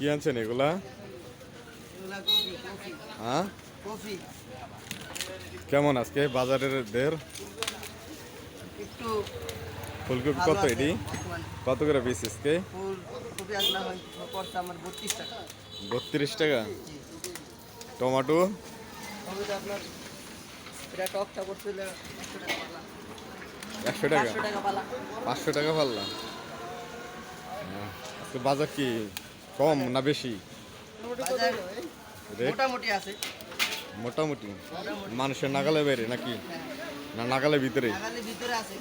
কি আনছেন এগুলা? হ্যাঁ, কফি কেমন আজকে বাজারের দের? একটু ফুলকপি ভালো কত আছে এটি? বর্তমানে। কত করে পিস আজকে? ফুলকপি আসলে পড়ছে আমার 32 টাকা। 32 টাকা। জি, টমেটো টমেটো আপনার এটা টকটা পড়ছিল 100 টাকা পাল্লা। 100 টাকা। 500 টাকা পাল্লা। 500 টাকা পাল্লা। আজকে বাজার কি কম না বেশি? বাজার রেট মোটামুটি আছে। মোটামুটি। মোটামুটি মানুষের নাগালে বাইরে নাকি হ্যাঁ, না নাগালের ভিতরে? নাগালের ভিতরে আছে।